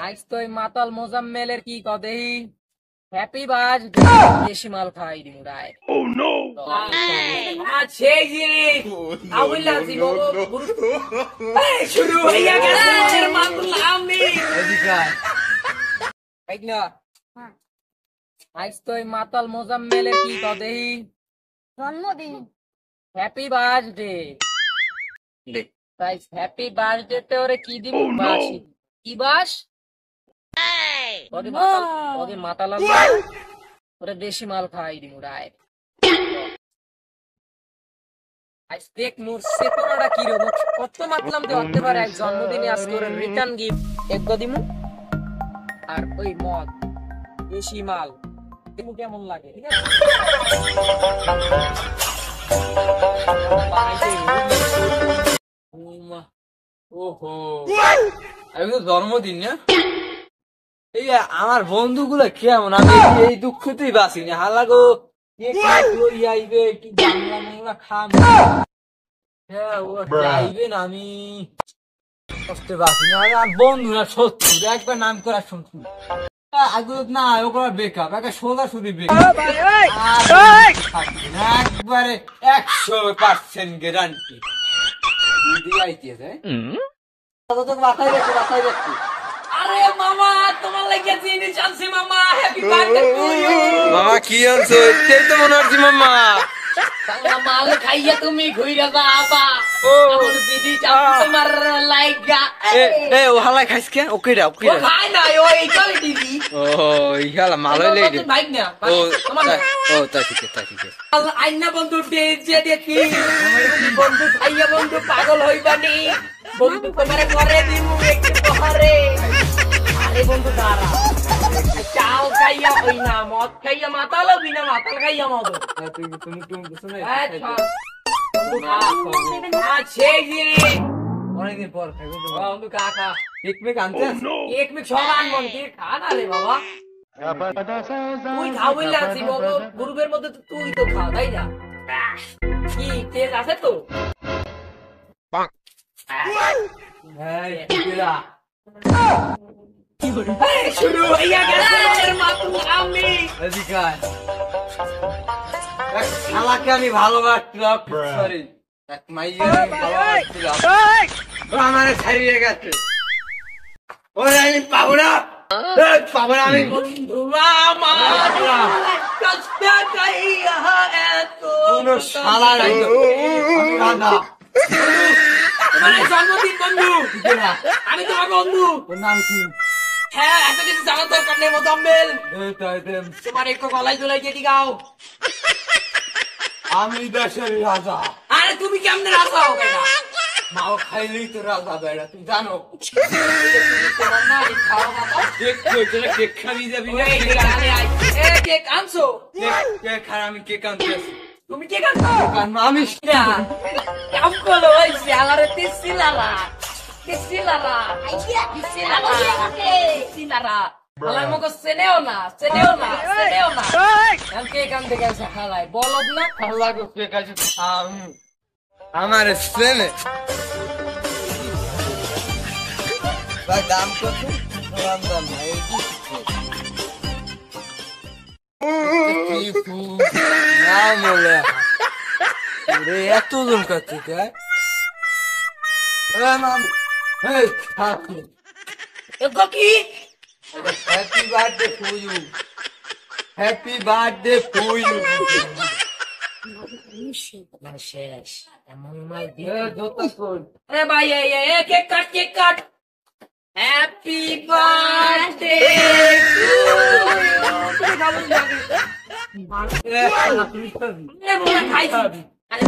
আজ তো ওই মাতাল মোজাম্মেলের কি কদেহি হ্যাপি বার্থডে দেশি মাল খাই দিমু রায়। সেই জিনিস আউলা জীবন শুরু হইয়া গেছে মাতুল আমি না। আজ তো ওই মাতাল মোজাম্মেলের কি কদেহি জন্মদিন। Happy birthday. তাই হ্যাপি বার্থডে তে ওরে কি দিব বাসি কি বাস ওদের মাতাল ওরে দেশি মাল খাই দিমু রায়। আজ দেখ মোর চেতনাটা কি রকম কত মাতলাম ধরতে পারে এক জন্মদিনে আজকে ওর রিটার্ন গিফট এক দিমু আর ওই মদ দেশি মাল দিমু কেমন লাগে ঠিক আছে। ওহো আমি তো জন্মদিন না এই আমার বন্ধুগুলো কেমন আমি এই দুঃখতেই বাঁচি না হালাগো আইবে একটু বাংলা বাংলা খাম হ্যাঁ ও আইবে না আমি কষ্টে বাঁচি না আমার বন্ধুরা শত্রু একবার নাম করা শত্রু আগে না ও করা বেকআপ একটা সোজাসুজি বেকআপ একবারে 100% গ্যারান্টি দিয়ে আইতেছে মাথায় রাখছি আরে মামা তোমার লাগে জিনিস আনছি মামা হ্যাপি বার্থডে টু ইউ মামা কি আনছো এটাই তো মনে হচ্ছে মামা বাংলা মাল খাইয়া তুমি ঘুইরা যাবা আমার দিদি তোমার লাইগা এ ও হালাই খাইছ কে ওকে দাও ওকে দাও খাই না ওই কই দিদি ও ইহালা মালই লই দে বাইক না ও তোমার ও তাই ঠিক আছে আইনা বন্ধু যে দেখি বন্ধু খাইয়া বন্ধু পাগল হইবানি বন্ধু তোমারে করে দিমু একটু পরে আরে বন্ধু দাঁড়া চাও খাইয়া হই না মদ খাইয়া মাতাল হবি না মাতাল খাইয়া মদ তুমি শুনে বন্ধু খা আছে যে অনেকদিন পর খাইবো বন্ধু কাকা পিকনিক আনতে এক মিনিট সব আনবন কি খা না রে বাবা তুই খাওয়াই লাগছি গ্রুপের মধ্যে তো তুই তো খা তাই না কি তেজ আছে তো শুরু হইয়া গেছে মাতুল আমি শালাকে আমি ভালোবাসলাম সরি এক মাইয়া আমি ভালোবাসলাম ও আমার ছাড়িয়ে গেছে ওরে আমি পাবো না পাবো না আমি বন্ধু আমার কষ্ট গাইয়া এত কোনো শালা নাই তো আমি রাধা মানে জন্মদিন বন্ধু আমি তোমার বন্ধু ওর নাম কি হ্যাঁ এত কিছু জানার দরকার নেই মোজাম্মেল তাই তোমার একটু গলায় জলাই দিয়ে দিগাও আমি দেশের রাজা আরে তুমি কেমনে রাজা হবে না মাও খাইলেই তো রাজা বেড়া তুমি জানো তোমার না খাওয়া মাথা কেক কেক খাবি যাবি না কেক আনছো কেক খার আমি কেক আনতে আসি তুমি কেক আনছো আমি কাম করো ওই শালারে তিসিলারা তিসিলারা তিসিলারা হালাই মগো চেনেও না আমি কেক আনতে গেছে হালাই বলদ না লাগো কেক আছে আমার স্ট্রেনে ভাই দাম কত দাম ভাই এত জন কাছে কি happy birthday to you happy birthday to you শেষ এমন মাল দিয়ে জোতা কোন এ ভাই কেক কাট হ্যাপি বার্থডে খাইছি আরে